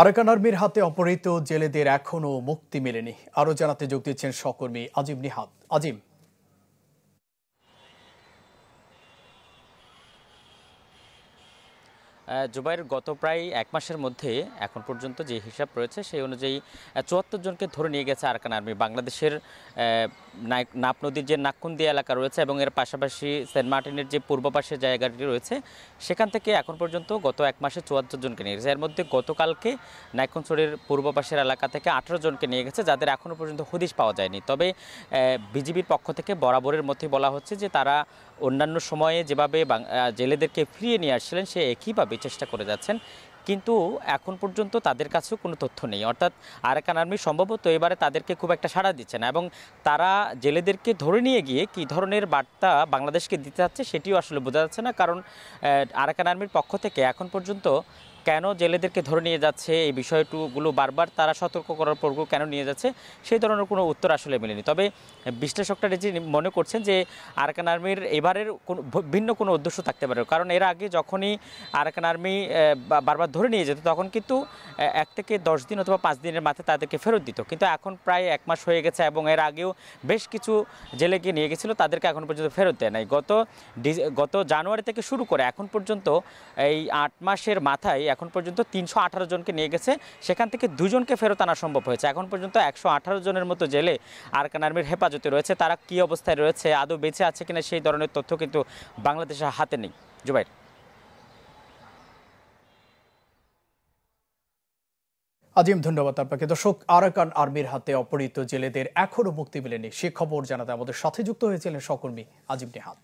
Arakan আর্মির হাতে অপহৃত জেলেদের এখনো মুক্তি মেলেনি। আরো জানাতে যোগ দিচ্ছেন সহকর্মী আজিম নিহাদ। আজিম, জুবাইর, গত প্রায় এক মাসের মধ্যে এখন পর্যন্ত যে হিসাব রয়েছে সেই অনুযায়ী ৭৪ জনকে ধরে নিয়ে গেছে আরাকান আর্মি। বাংলাদেশের নাপ নদীর যে নাক্কুন্দি এলাকা রয়েছে এবং এর পাশাপাশি সেন্ট মার্টিনের যে পূর্ব পাশের জায়গাটি রয়েছে সেখান থেকে এখন পর্যন্ত গত এক মাসে ৭৪ জনকে নিয়ে গেছে। এর মধ্যে গতকালকে নাইক্ষ্যংছড়ির পূর্ব পাশের এলাকা থেকে ১৮ জনকে নিয়ে গেছে, যাদের এখনও পর্যন্ত হদিশ পাওয়া যায়নি। তবে বিজিবির পক্ষ থেকে বরাবরের মধ্যে বলা হচ্ছে যে তারা অন্যান্য সময়ে যেভাবে জেলেদেরকে ফিরিয়ে নিয়ে আসছিলেন সে একইভাবে চেষ্টা করে যাচ্ছেন, কিন্তু এখন পর্যন্ত তাদের কাছেও কোনো তথ্য নেই। অর্থাৎ আরাকান আর্মি সম্ভবত এবারে তাদেরকে খুব একটা সাড়া দিচ্ছে না এবং তারা জেলেদেরকে ধরে নিয়ে গিয়ে কী ধরনের বার্তা বাংলাদেশকে দিতে যাচ্ছে সেটিও আসলে বোঝা যাচ্ছে না। কারণ আরাকান আর্মির পক্ষ থেকে এখন পর্যন্ত কেন জেলেদেরকে ধরে নিয়ে যাচ্ছে এই বিষয়গুলো বারবার তারা সতর্ক করার পরও কেন নিয়ে যাচ্ছে সেই ধরনের কোনো উত্তর আসলে মেলেনি। তবে বিশ্লেষকরা যে মনে করছেন যে আরাকান আর্মির এবারের ভিন্ন কোনো উদ্দেশ্য থাকতে পারে, কারণ এর আগে যখনই আরাকান আর্মি বারবার ধরে নিয়ে যেত তখন কিন্তু ১ থেকে ১০ দিন অথবা ৫ দিনের মাথায় তাদেরকে ফেরত দিত, কিন্তু এখন প্রায় ১ মাস হয়ে গেছে এবং এর আগেও বেশ কিছু জেলেকে নিয়ে গেছিলো, তাদেরকে এখন পর্যন্ত ফেরত দেয় নাই। গত জানুয়ারি থেকে শুরু করে এখন পর্যন্ত এই ৮ মাসের মাথায় এখন পর্যন্ত ৩১৮ জনকে নিয়ে গেছে, সেখান থেকে ২ জনকে ফেরত আনা সম্ভব হয়েছে। এখন পর্যন্ত ১১৮ জনের মতো জেলে আরাকান আর্মির হেফাজতে রয়েছে। তারা কী অবস্থায় রয়েছে, আদৌ বেঁচে আছে কিনা সেই ধরনের তথ্য কিন্তু বাংলাদেশের হাতে নেই। জুবাইর। আজিম, ধন্যবাদ আপনাকে। দর্শক, আরাকান আর্মির হাতে অপহৃত জেলেদের এখনো মুক্তি মেলেনি সে খবর জানাতে আমাদের সাথে যুক্ত হয়েছিলেন সহকর্মী আজিম নিহাদ।